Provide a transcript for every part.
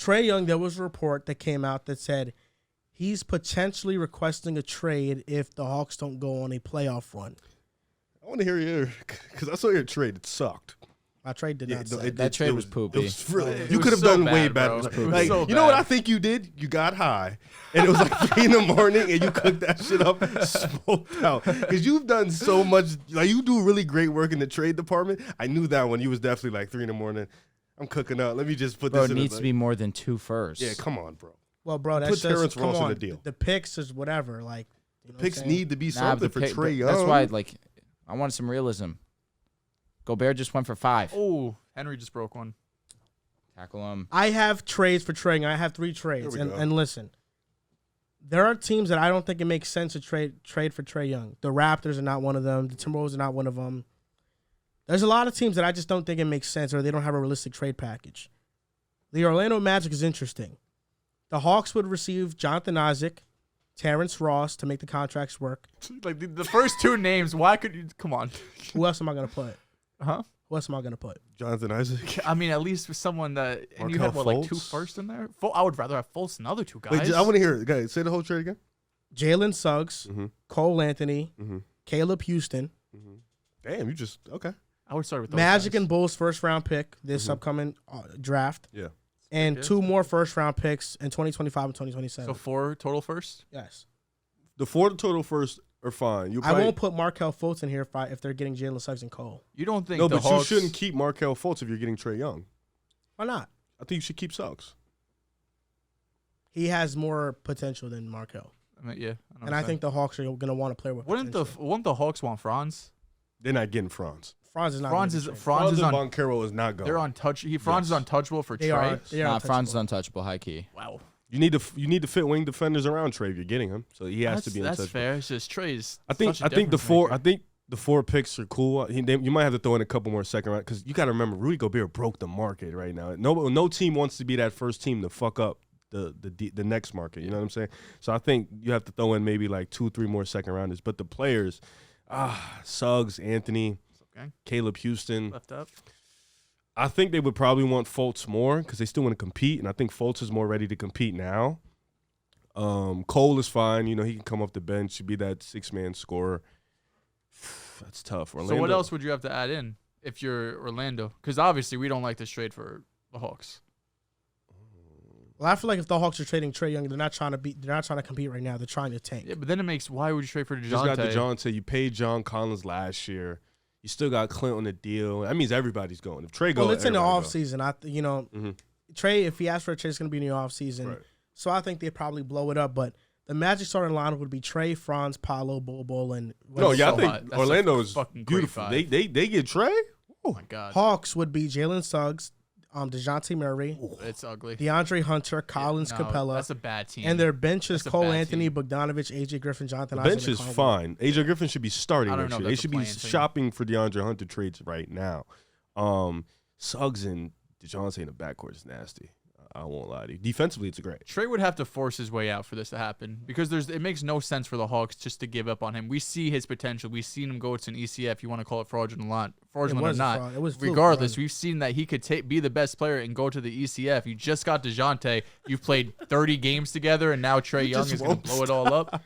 Trey Young, there was a report that came out that said he's potentially requesting a trade if the Hawks don't go on a playoff run. I want to hear your, because I saw your trade. It sucked. My trade did not suck. That trade was poopy. You could have done way better. Like, you know what I think you did? You got high, and it was like 3 in the morning, and you cooked that shit up, smoked out. Because you've done so much. Like, you do really great work in the trade department. I knew that one. You was definitely like 3 in the morning. I'm cooking up. Let me just put this in. Bro, it needs to be more than 2 firsts. Yeah, come on, bro. Well, bro, that's put Terrence just, come Ross on. in the deal. The picks is whatever. Like, you know picks need to be something for Trey Young. That's why, like, I wanted some realism. Gobert just went for 5. Oh, Henry just broke one. Tackle him. I have trades for Trey Young. I have 3 trades. And listen, there are teams that I don't think it makes sense to trade for Trey Young. The Raptors are not one of them. The Timberwolves are not one of them. There's a lot of teams that I just don't think it makes sense or they don't have a realistic trade package. The Orlando Magic is interesting. The Hawks would receive Jonathan Isaac, Terrence Ross to make the contracts work. Like the first 2 names, why could you? Come on. Who else am I going to put? Huh? Who else am I going to put? Jonathan Isaac. I mean, at least with someone that – and you had, what, like 2 firsts in there? I would rather have Fultz than other 2 guys. Wait, I want to hear it. Guys, say the whole trade again. Jalen Suggs, Cole Anthony, Caleb Houston. Damn, you just – okay. I would start with those Magic guys. and Bulls first-round pick this upcoming draft. Yeah. And 2 more first-round picks in 2025 and 2027. So 4 total firsts? Yes. The 4 total first are fine. I won't put Markelle Fultz in here if they're getting Jalen Suggs and Cole. You don't think No, the but Hawks... you shouldn't keep Markelle Fultz if you're getting Trey Young. Why not? I think you should keep Suggs. He has more potential than Markelle. I mean, yeah. I think the Hawks are going to want to play with Wouldn't the Hawks want Franz? They're not getting Franz. Franz is not. Franz is on Boncaro is not going. They're untouchable. Franz is untouchable for Trey. Franz is untouchable, high key. Wow. You need to fit wing defenders around Trey if you're getting him. So he has to be untouchable. That's fair. It's just Trey's. I think the 4 picks are cool. You might have to throw in a couple more second round because you got to remember Rudy Gobert broke the market right now. No team wants to be that first team to fuck up the next market. You know what I'm saying? So I think you have to throw in maybe like 2-3 more second rounders. But the players, Suggs, Anthony. Okay. Caleb Houston. Left up. I think they would probably want Fultz more because they still want to compete, and I think Fultz is more ready to compete now. Cole is fine. You know, he can come off the bench. Should be that 6-man scorer. That's tough. Orlando. So what else would you have to add in if you're Orlando? Because obviously we don't like this trade for the Hawks. Well, I feel like if the Hawks are trading Trey Young, they're not trying to compete right now. They're trying to tank. Yeah, but then it makes why would you trade for DeJounte? You just got DeJounte. You paid John Collins last year. You still got Clint on the deal. That means everybody's going. If Trey goes, well, it's in the offseason. Trey, if he asks for a trade, it's going to be in the offseason. Right. So I think they probably blow it up. But the Magic starting lineup would be Trey, Franz, Paolo, Bol, and I think Orlando is beautiful. They get Trey. Oh my God. Hawks would be Jalen Suggs, DeJounte Murray. Ooh, it's ugly. DeAndre Hunter, Collins Capella. That's a bad team. And their bench is Cole Anthony, Bogdanovich, AJ Griffin, Jonathan Isaac. The bench is fine. AJ Griffin should be starting next year. They should be shopping for DeAndre Hunter trades right now. Suggs and DeJounte in the backcourt is nasty. I won't lie to you. Defensively, it's great. Trey would have to force his way out for this to happen because it makes no sense for the Hawks just to give up on him. We see his potential. We've seen him go to an ECF. You want to call it fraudulent or not. It was regardless, we've seen that he could be the best player and go to the ECF. You just got DeJounte. You've played 30 games together, and now Trey Young is going to blow it all up.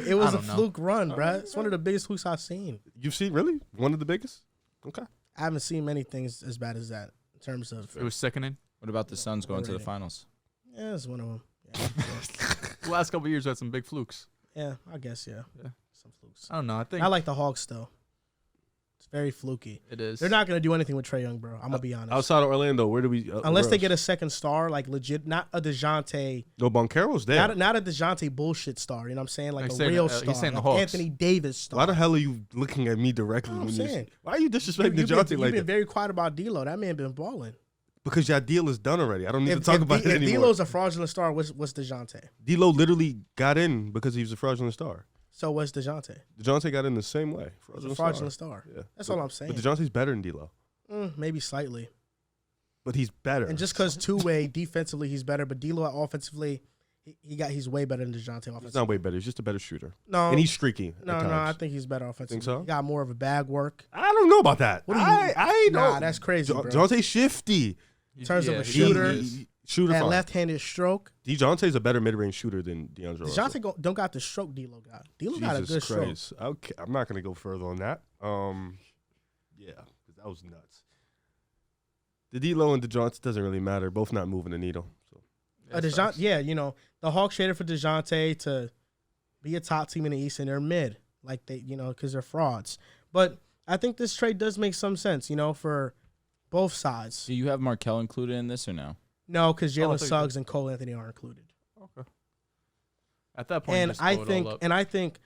It was a fluke run, bro. It's one of the biggest flukes I've seen. You've seen, really? One of the biggest? Okay. I haven't seen many things as bad as that in terms of. It was sickening. What about the Suns going to the finals? Yeah, it's one of them. Yeah, the last couple of years, we had some big flukes. Yeah, I guess, yeah. Some flukes. I don't know. I like the Hawks, though. It's very fluky. It is. They're not going to do anything with Trey Young, bro. I'm going to be honest. Outside of Orlando, where do we... Unless they get a second star, like legit, not a DeJounte... No, Boncaro's there. Not a DeJounte bullshit star, you know what I'm saying? Like a real star. He's saying like the Hawks. Anthony Davis star. Why the hell are you looking at me directly? I'm saying. Why are you disrespecting DeJounte like that? You've been very quiet about D'Lo. That man been balling. Because your deal is done already. I don't need to talk about it anymore. If D'Lo's a fraudulent star, what's DeJounte? D'Lo literally got in because he was a fraudulent star. So what's DeJounte? DeJounte got in the same way. Fraudulent star. Yeah. That's all I'm saying. But DeJounte's better than D'Lo. Maybe slightly. But he's better. And just because two-way defensively he's better, but D'Lo offensively he's way better than DeJounte offensively. He's not way better. He's just a better shooter. No. And he's streaky. No, I think he's better offensively. Think so? He got more of a bag work. I don't know about that. What do you mean? I know. Nah, that's crazy, bro. DeJounte's shifty. In terms of a shooter. Shooter that fine. left-handed stroke. DeJounte's a better mid-range shooter than DeAndre Russell. DeJounte don't got the stroke D'Lo got. D'Lo got a good Christ. stroke. Okay, I'm not gonna go further on that. Yeah, because that was nuts. The D'Lo and DeJounte doesn't really matter. Both not moving the needle. So. The Hawks traded for DeJounte to be a top team in the East, and they're mid, like they, because they're frauds. But I think this trade does make some sense, for both sides. Do you have Markelle included in this or no? No, because Jalen Suggs and Cole Anthony are included. Okay. At that point, I think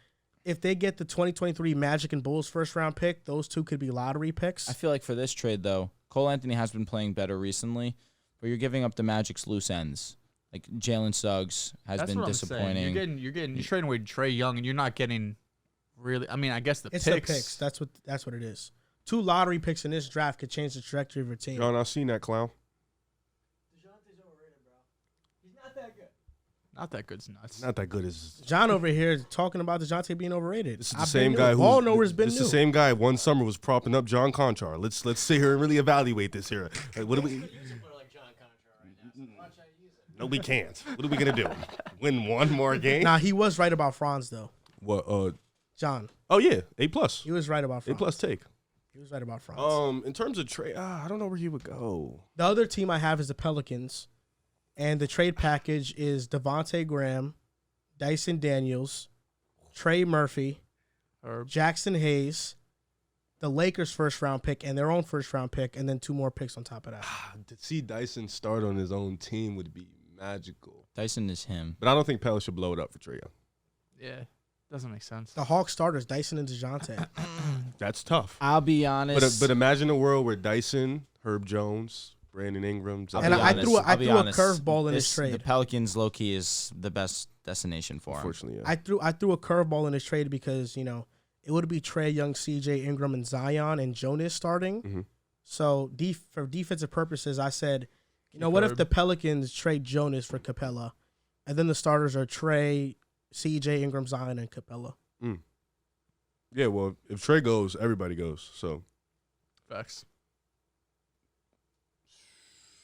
if they get the 2023 Magic and Bulls first round pick, those two could be lottery picks. I feel like for this trade though, Cole Anthony has been playing better recently, but you're giving up the Magic's loose ends. Like Jalen Suggs has been disappointing. You're trading away Trae Young, and you're not getting really. I mean, I guess it's the picks. That's what it is. 2 lottery picks in this draft could change the trajectory of your team. John, I've seen that clown. DeJounte's overrated, bro. He's not that good. Not that good's nuts. Not that good as John over here talking about DeJounte being overrated. This is the same guy who all knowers been This is new. the same guy one summer was propping up John Conchar. Let's sit here and really evaluate this here. Like, what do we? No, we can't. What are we gonna do? Win one more game? Nah, he was right about Franz though. What? John. Oh yeah, A+. He was right about Franz. A+ take. He was right about Franz. In terms of trade, I don't know where he would go. The other team I have is the Pelicans, and the trade package is Devontae Graham, Dyson Daniels, Trey Murphy, Jackson Hayes, the Lakers' first-round pick, and their own first-round pick, and then 2 more picks on top of that. To see Dyson start on his own team would be magical. Dyson is him. But I don't think Pelicans should blow it up for Trae Young. Yeah, doesn't make sense. The Hawks starters, Dyson and DeJounte. That's tough. I'll be honest. But imagine a world where Dyson, Herb Jones, Brandon Ingram. I threw a curveball in this trade. The Pelicans low-key is the best destination for him. Unfortunately, yeah. I threw a curveball in this trade because, it would be Trae Young, CJ Ingram, and Zion and Jonas starting. Mm-hmm. So for defensive purposes, I said, what if the Pelicans trade Jonas for Capella, and then the starters are Trae, CJ Ingram, Zion, and Capella. Yeah, well, if Trae goes, everybody goes. So, facts.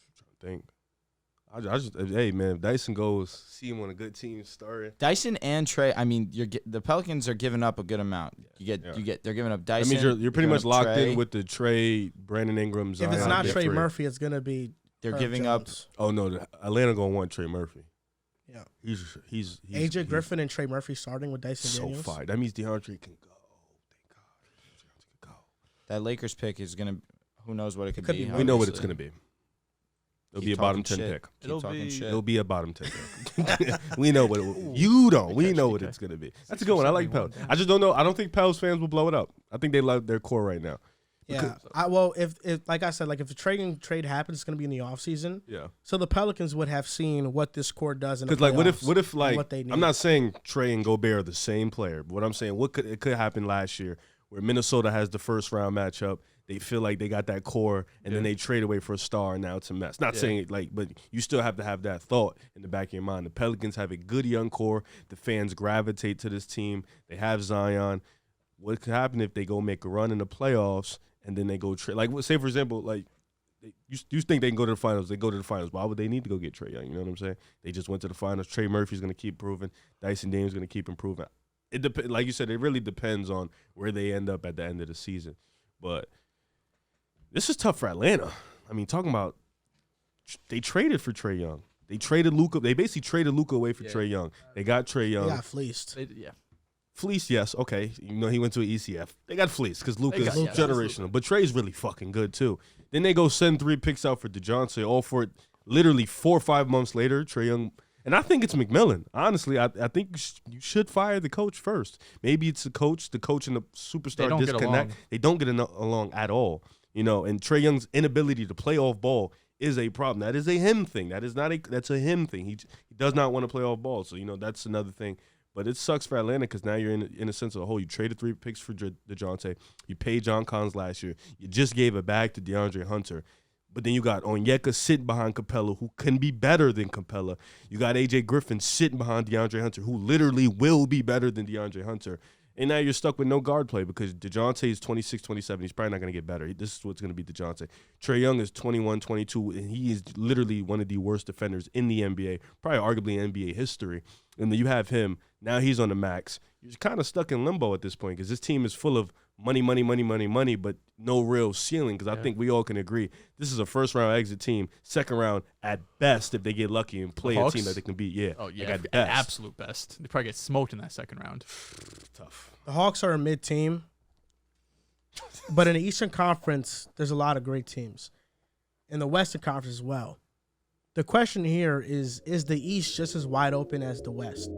I'm trying to think. Hey man, if Dyson goes, see him on a good team starting. Dyson and Trae. I mean, the Pelicans are giving up a good amount. They're giving up Dyson. That means you're pretty much locked Trae. in with the Trey, Brandon Ingram, Zion. If it's not Trey Murphy, it's gonna be. They're Herb giving Jones. up. Oh no, Atlanta gonna want Trey Murphy. Yeah, he's AJ Griffin and Trey Murphy starting with Dyson so Daniels. fire. That means DeAndre can go. Thank God, DeAndre can go. That Lakers pick is gonna. Who knows what it could be? We know what it's gonna be. It'll be a bottom 10 pick. It'll be a bottom 10 pick. We know what you don't. We know what it's gonna be. That's a good one. I like Pels. I just don't know. I don't think Pels fans will blow it up. I think they love their core right now. Yeah. If like I said, if a trade happens, it's gonna be in the offseason. Yeah. So the Pelicans would have seen what this core does in the playoffs. playoffs. What if what they need. I'm not saying Trae and Gobert are the same player, but what I'm saying it could happen last year where Minnesota has the first round matchup. They feel like they got that core, and then they trade away for a star, and now it's a mess. Not saying it but you still have to have that thought in the back of your mind. The Pelicans have a good young core. The fans gravitate to this team. They have Zion. What could happen if they go make a run in the playoffs, and then they go trade? Like, say, for example, you think they can go to the finals. They go to the finals. Why would they need to go get Trae Young? You know what I'm saying? They just went to the finals. Trey Murphy's going to keep improving. Dyson Daniels is going to keep improving. Like you said, it really depends on where they end up at the end of the season. But this is tough for Atlanta. I mean, talking about they traded for Trae Young. They traded Luka. They basically traded Luka away for Trae Young. They got Trae Young. They got fleeced. Fleeced, yes. Okay. He went to an ECF. They got fleeced because Luka's generational. But Trey's really fucking good, too. Then they go send 3 picks out for DeJounte, all for it literally 4 or 5 months later. Trae Young. And I think it's McMillan. Honestly, I think you should fire the coach first. Maybe it's the coach and the superstar disconnect. They don't get along at all. And Trae Young's inability to play off ball is a problem. That is a him thing. That's a him thing. He does not want to play off ball. So, that's another thing. But it sucks for Atlanta because now you're in a sense of the whole. You traded 3 picks for DeJounte. You paid John Collins last year. You just gave it back to DeAndre Hunter. But then you got Onyeka sitting behind Capella, who can be better than Capella. You got AJ Griffin sitting behind DeAndre Hunter, who literally will be better than DeAndre Hunter. And now you're stuck with no guard play because DeJounte is 26, 27. He's probably not going to get better. This is what's going to be DeJounte. Trae Young is 21, 22, and he is literally one of the worst defenders in the NBA, probably arguably in NBA history. And then you have him. Now he's on the max. You're kind of stuck in limbo at this point because this team is full of money, but no real ceiling because I think we all can agree this is a first-round exit team, second round at best if they get lucky and play a team that they can beat. Yeah. Oh, yeah. At absolute best. They probably get smoked in that second round. Tough. The Hawks are a mid-team, but in the Eastern Conference, there's a lot of great teams. In the Western Conference as well. The question here is the East just as wide open as the West?